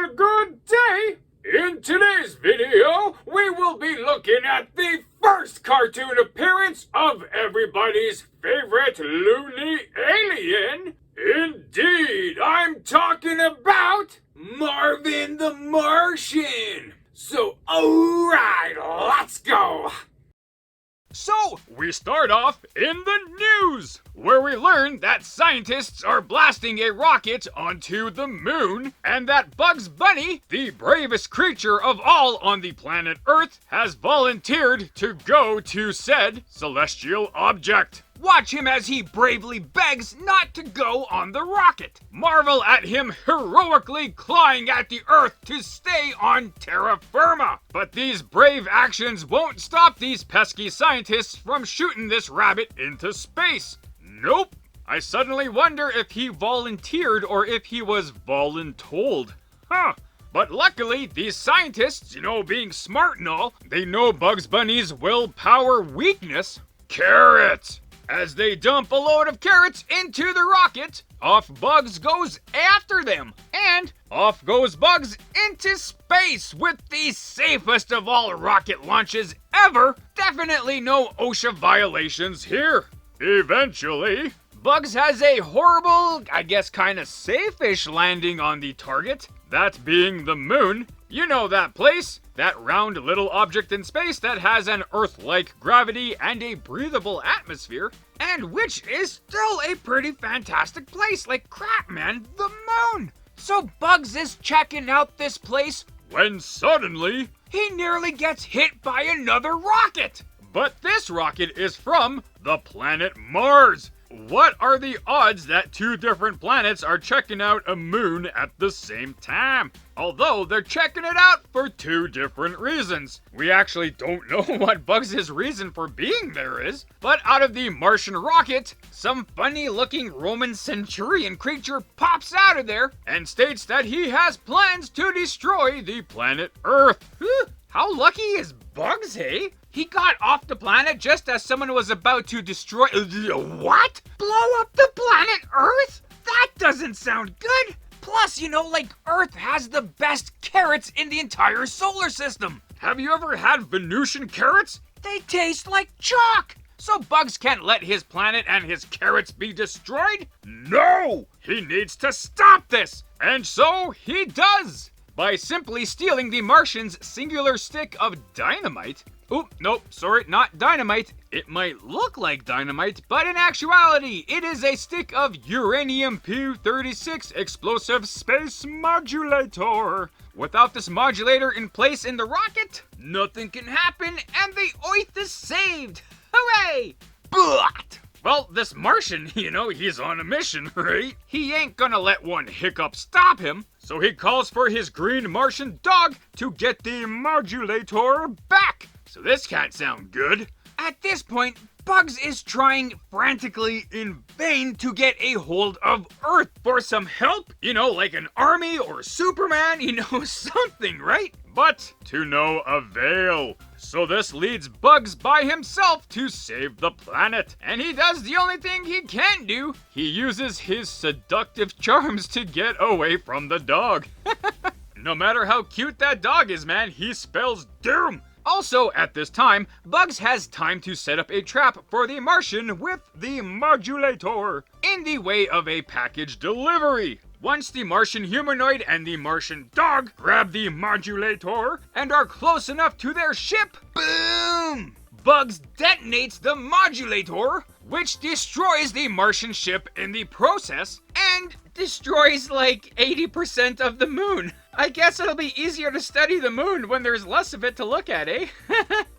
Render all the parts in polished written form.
Well, good day! In today's video, we will be looking at the first cartoon appearance of everybody's favorite Looney alien. Indeed, I'm talking about Marvin the Martian. So, alright, let's go! So, we start off in the news, where we learn that scientists are blasting a rocket onto the moon, and that Bugs Bunny, the bravest creature of all on the planet Earth, has volunteered to go to said celestial object. Watch him as he bravely begs not to go on the rocket. Marvel at him heroically clawing at the Earth to stay on terra firma. But these brave actions won't stop these pesky scientists from shooting this rabbit into space. Nope. I suddenly wonder if he volunteered or if he was voluntold. Huh. But luckily, these scientists, being smart and all, they know Bugs Bunny's willpower weakness: carrots. As they dump a load of carrots into the rocket, off Bugs goes after them, and off goes Bugs into space with the safest of all rocket launches ever. Definitely no OSHA violations here. Eventually, Bugs has a horrible, I guess kinda safe-ish landing on the target, that being the moon. You know that place, that round little object in space that has an Earth-like gravity and a breathable atmosphere, and which is still a pretty fantastic place. Like crap, man, the moon! So Bugs is checking out this place when suddenly he nearly gets hit by another rocket. But this rocket is from the planet Mars. What are the odds that two different planets are checking out a moon at the same time? Although they're checking it out for two different reasons. We actually don't know what Bugs' reason for being there is, but out of the Martian rocket, some funny looking Roman centurion creature pops out of there and states that he has plans to destroy the planet Earth. How lucky is Bugs, hey? He got off the planet just as someone was about to destroy... What? Blow up the planet Earth? That doesn't sound good. Plus, Earth has the best carrots in the entire solar system. Have you ever had Venusian carrots? They taste like chalk. So Bugs can't let his planet and his carrots be destroyed? No! He needs to stop this. And so he does. By simply stealing the Martian's singular stick of dynamite. Oh, nope, sorry, not dynamite. It might look like dynamite, but in actuality, it is a stick of uranium-236 explosive space modulator. Without this modulator in place in the rocket, nothing can happen, and the Earth is saved. Hooray! But, well, this Martian, he's on a mission, right? He ain't gonna let one hiccup stop him. So he calls for his green Martian dog to get the modulator back. So this can't sound good. At this point, Bugs is trying frantically in vain to get a hold of Earth for some help. Like an army or Superman, something, right? But to no avail. So this leads Bugs by himself to save the planet. And he does the only thing he can do. He uses his seductive charms to get away from the dog. No matter how cute that dog is, man, he spells doom. Also, at this time, Bugs has time to set up a trap for the Martian with the modulator in the way of a package delivery. Once the Martian humanoid and the Martian dog grab the modulator and are close enough to their ship, boom! Bugs detonates the modulator, which destroys the Martian ship in the process and destroys like 80% of the moon. I guess it'll be easier to study the moon when there's less of it to look at, eh?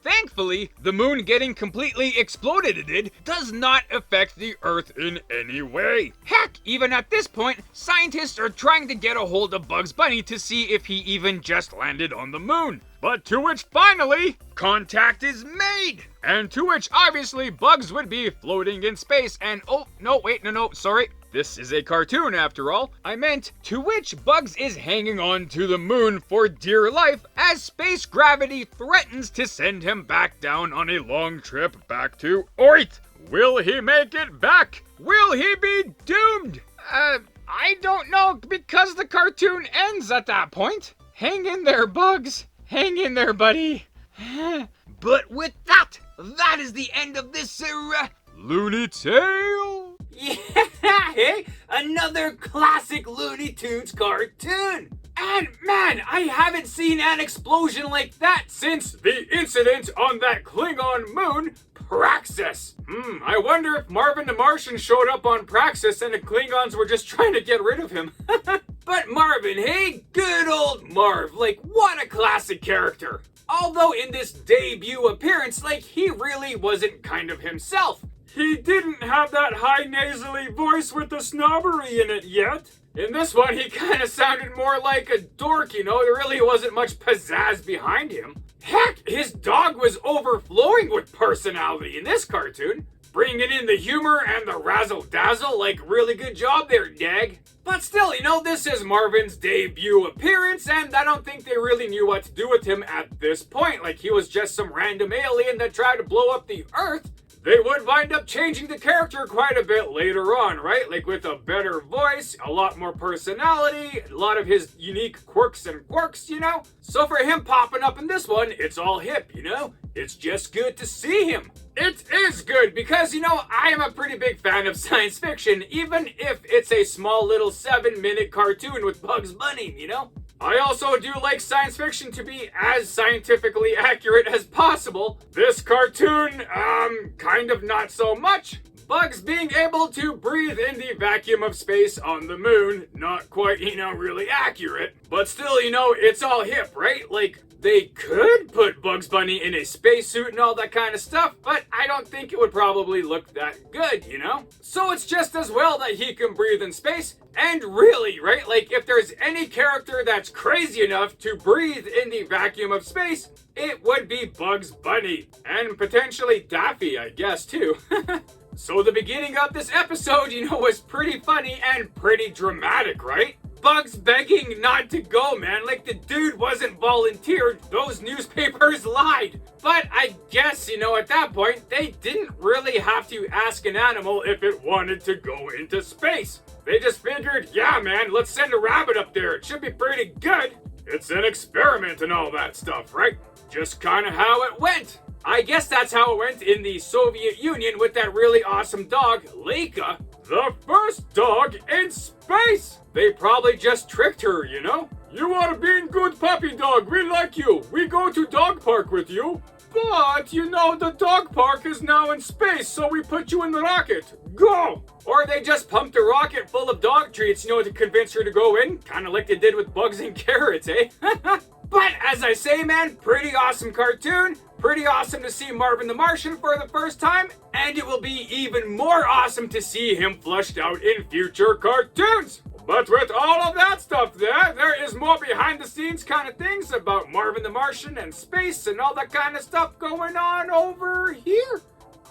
Thankfully, the moon getting completely exploded does not affect the Earth in any way. Heck, even at this point, scientists are trying to get a hold of Bugs Bunny to see if he even just landed on the moon. But to which finally, contact is made! And to which obviously Bugs would be floating in space and sorry. This is a cartoon after all. I meant to which Bugs is hanging on to the moon for dear life as space gravity threatens to send him back down on a long trip back to Earth. Will he make it back? Will he be doomed? I don't know, because the cartoon ends at that point. Hang in there, Bugs. Hang in there, buddy. But with that, that is the end of this Looney Tale. Yeah, hey, another classic Looney Tunes cartoon. And man, I haven't seen an explosion like that since the incident on that Klingon moon, Praxis. I wonder if Marvin the Martian showed up on Praxis and the Klingons were just trying to get rid of him. But Marvin, hey, good old Marv, like what a classic character. Although in this debut appearance, like he really wasn't kind of himself. He didn't have that high nasally voice with the snobbery in it yet. In this one, he kind of sounded more like a dork, you know? There really wasn't much pizzazz behind him. Heck, his dog was overflowing with personality in this cartoon. Bringing in the humor and the razzle-dazzle, like really good job there, Dag. But still, you know, this is Marvin's debut appearance, and I don't think they really knew what to do with him at this point. Like, he was just some random alien that tried to blow up the Earth. They would wind up changing the character quite a bit later on, right? Like with a better voice, a lot more personality, a lot of his unique quirks and quirks, you know? So for him popping up in this one, it's all hip, you know? It's just good to see him. It is good because, you know, I am a pretty big fan of science fiction, even if it's a small little 7-minute cartoon with Bugs Bunny, you know? I also do like science fiction to be as scientifically accurate as possible. This cartoon, kind of not so much. Bugs being able to breathe in the vacuum of space on the moon, not quite, you know, really accurate. But still, you know, it's all hip, right? Like, they could put Bugs Bunny in a spacesuit and all that kind of stuff, but I don't think it would probably look that good, you know? So it's just as well that he can breathe in space. And really, right, like if there's any character that's crazy enough to breathe in the vacuum of space, it would be Bugs Bunny. And potentially Daffy, I guess, too. So the beginning of this episode, you know, was pretty funny and pretty dramatic, right? Bugs begging not to go, man. Like, the dude wasn't volunteered. Those newspapers lied. But I guess, you know, at that point, they didn't really have to ask an animal if it wanted to go into space. They just figured, yeah, man, let's send a rabbit up there. It should be pretty good. It's an experiment and all that stuff, right? Just kind of how it went. I guess that's how it went in the Soviet Union with that really awesome dog, Leica. The first dog in space! They probably just tricked her, you know? You are being good puppy dog, we like you. We go to dog park with you. But, you know, the dog park is now in space, so we put you in the rocket. Go! Or they just pumped a rocket full of dog treats, you know, to convince her to go in. Kind of like they did with Bugs and Carrots, eh? But, as I say, man, pretty awesome cartoon. Pretty awesome to see Marvin the Martian for the first time. And it will be even more awesome to see him flushed out in future cartoons. But with all of that stuff there is more behind the scenes kind of things about Marvin the Martian and space and all that kind of stuff going on over here.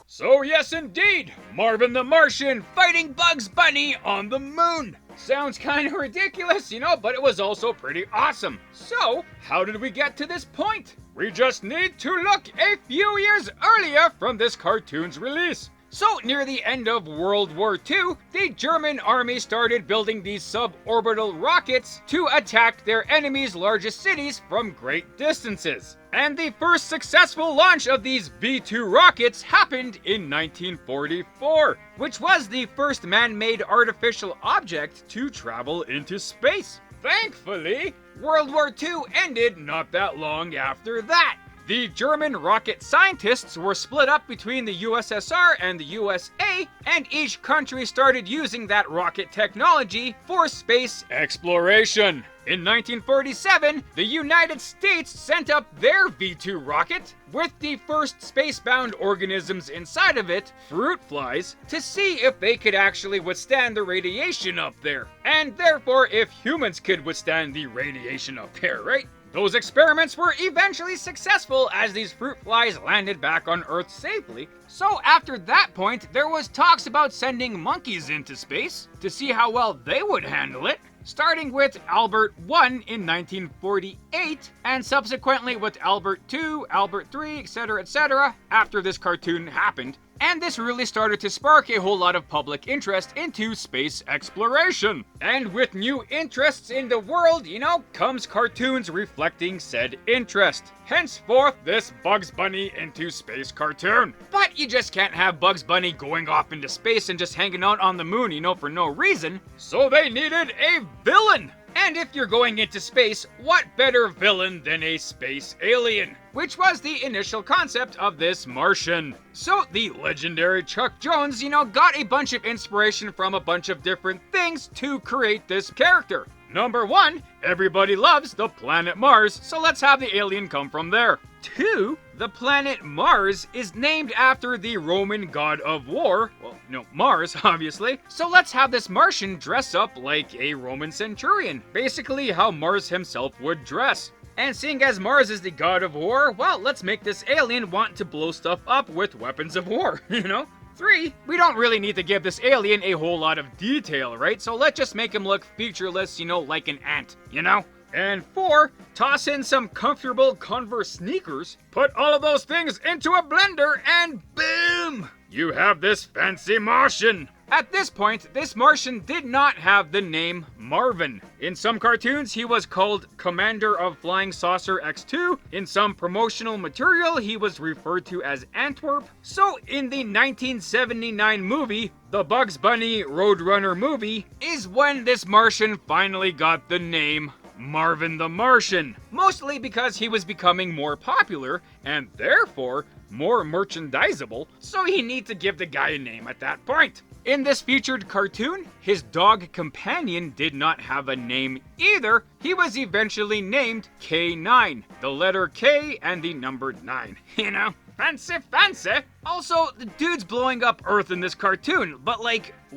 So yes indeed, Marvin the Martian fighting Bugs Bunny on the moon. Sounds kind of ridiculous, you know, but it was also pretty awesome. So, how did we get to this point? We just need to look a few years earlier from this cartoon's release. So, near the end of World War II, the German army started building these suborbital rockets to attack their enemy's largest cities from great distances. And the first successful launch of these V-2 rockets happened in 1944, which was the first man-made artificial object to travel into space. Thankfully, World War II ended not that long after that. The German rocket scientists were split up between the USSR and the USA, and each country started using that rocket technology for space exploration. In 1947, the United States sent up their V-2 rocket with the first spacebound organisms inside of it, fruit flies, to see if they could actually withstand the radiation up there. And therefore, if humans could withstand the radiation up there, right? Those experiments were eventually successful as these fruit flies landed back on Earth safely. So after that point, there was talks about sending monkeys into space to see how well they would handle it, starting with Albert I in 1948, and subsequently with Albert II, Albert III, etc., after this cartoon happened. And this really started to spark a whole lot of public interest into space exploration. And with new interests in the world, comes cartoons reflecting said interest. Henceforth, this Bugs Bunny into space cartoon. But you just can't have Bugs Bunny going off into space and just hanging out on the moon, for no reason. So they needed a villain. And if you're going into space, what better villain than a space alien? Which was the initial concept of this Martian. So the legendary Chuck Jones, got a bunch of inspiration from a bunch of different things to create this character. Number 1, everybody loves the planet Mars, so let's have the alien come from there. 2, the planet Mars is named after the Roman god of war. Well, no, Mars, obviously. So let's have this Martian dress up like a Roman centurion. Basically how Mars himself would dress. And seeing as Mars is the god of war, well, let's make this alien want to blow stuff up with weapons of war, 3, we don't really need to give this alien a whole lot of detail, right? So let's just make him look featureless, like an ant, And 4, toss in some comfortable Converse sneakers, put all of those things into a blender, and boom! You have this fancy Martian. At this point, this Martian did not have the name Marvin. In some cartoons, he was called Commander of Flying Saucer X2. In some promotional material, he was referred to as Antwerp. So in the 1979 movie, the Bugs Bunny Roadrunner movie, is when this Martian finally got the name Marvin the Martian. Mostly because he was becoming more popular, and therefore more merchandisable, so he needed to give the guy a name at that point. In this featured cartoon, his dog companion did not have a name either. He was eventually named K9, the letter K and the number 9. Fancy, fancy. Also, the dude's blowing up Earth in this cartoon, but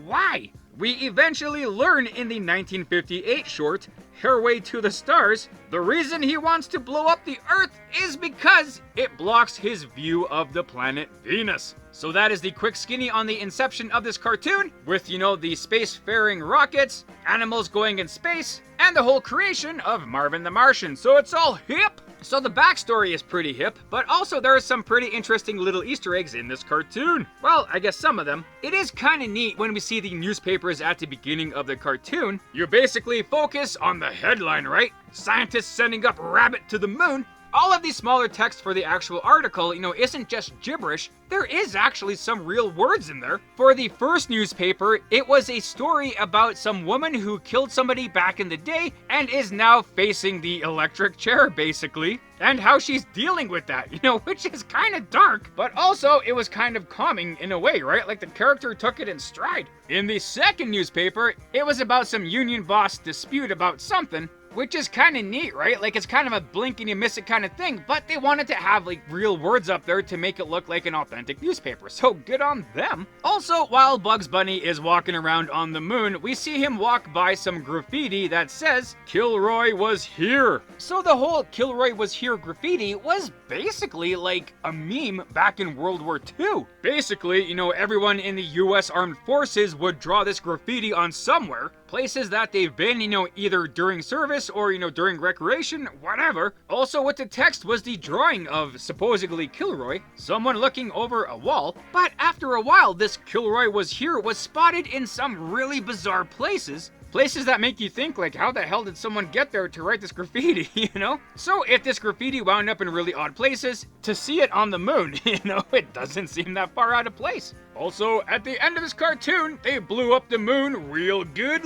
why? We eventually learn in the 1958 short, Hairway to the Stars, the reason he wants to blow up the Earth is because it blocks his view of the planet Venus. So that is the quick skinny on the inception of this cartoon, with, the spacefaring rockets, animals going in space, and the whole creation of Marvin the Martian. So it's all hip. So the backstory is pretty hip, but also there are some pretty interesting little Easter eggs in this cartoon. Well, I guess some of them. It is kind of neat when we see the newspapers at the beginning of the cartoon. You basically focus on the headline, right? Scientists sending up rabbit to the moon. All of the smaller text for the actual article, isn't just gibberish. There is actually some real words in there. For the first newspaper, it was a story about some woman who killed somebody back in the day and is now facing the electric chair, basically. And how she's dealing with that, which is kind of dark. But also, it was kind of calming in a way, right? Like the character took it in stride. In the second newspaper, it was about some union boss dispute about something. Which is kind of neat, right? It's kind of a blink and you miss it kind of thing, but they wanted to have real words up there to make it look like an authentic newspaper, so good on them. Also, while Bugs Bunny is walking around on the moon, we see him walk by some graffiti that says, "Kilroy was here." So the whole "Kilroy was here" graffiti was basically a meme back in World War II. Basically, everyone in the US Armed Forces would draw this graffiti on somewhere, places that they've been, either during service or, during recreation, whatever. Also with the text was the drawing of supposedly Kilroy, someone looking over a wall. But after a while, this "Kilroy was here" was spotted in some really bizarre places. Places that make you think, how the hell did someone get there to write this graffiti, So if this graffiti wound up in really odd places, to see it on the moon, it doesn't seem that far out of place. Also, at the end of this cartoon, they blew up the moon real good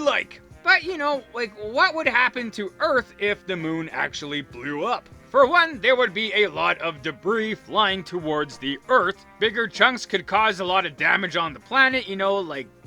But, what would happen to Earth if the moon actually blew up? For one, there would be a lot of debris flying towards the Earth. Bigger chunks could cause a lot of damage on the planet,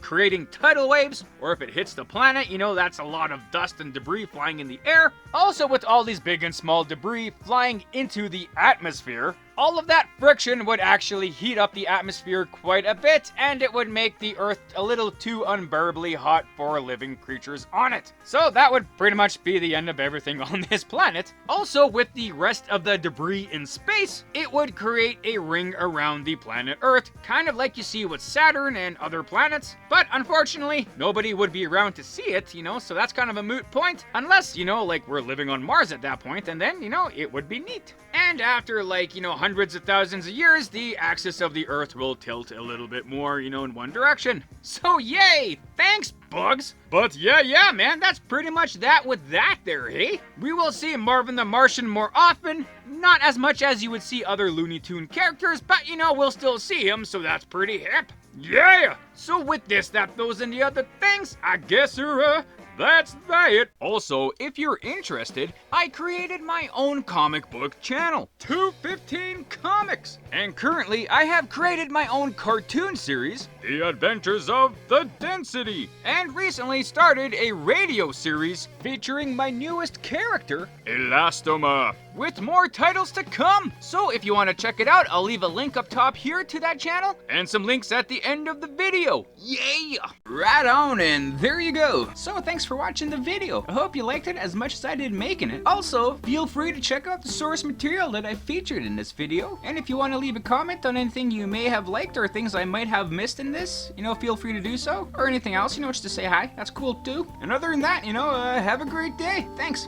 creating tidal waves, or if it hits the planet, that's a lot of dust and debris flying in the air. Also, with all these big and small debris flying into the atmosphere, all of that friction would actually heat up the atmosphere quite a bit, and it would make the Earth a little too unbearably hot for living creatures on it. So that would pretty much be the end of everything on this planet. Also, with the rest of the debris in space, it would create a ring around the planet Earth, kind of like you see with Saturn and other planets. But unfortunately, nobody would be around to see it, so that's kind of a moot point. Unless, like we're living on Mars at that point, and then, it would be neat. And after, hundreds of thousands of years, the axis of the Earth will tilt a little bit more, in one direction. So yay! Thanks, bugs! But yeah, man, that's pretty much that with that there, hey? We will see Marvin the Martian more often, not as much as you would see other Looney Tune characters, but we'll still see him, so that's pretty hip. Yeah! So with this, those, and the other things, I guess that's that. Also, if you're interested, I created my own comic book channel, 215 Comics. And currently, I have created my own cartoon series, The Adventures of the Density. And recently started a radio series featuring my newest character, Elastoma, with more titles to come. So if you want to check it out, I'll leave a link up top here to that channel and some links at the end of the video. Yeah! Right on, and there you go. So thanks for watching the video. I hope you liked it as much as I did making it. Also, feel free to check out the source material that I featured in this video. And if you want to leave a comment on anything you may have liked or things I might have missed in this, feel free to do so. Or anything else, just to say hi. That's cool too. And other than that, have a great day. Thanks.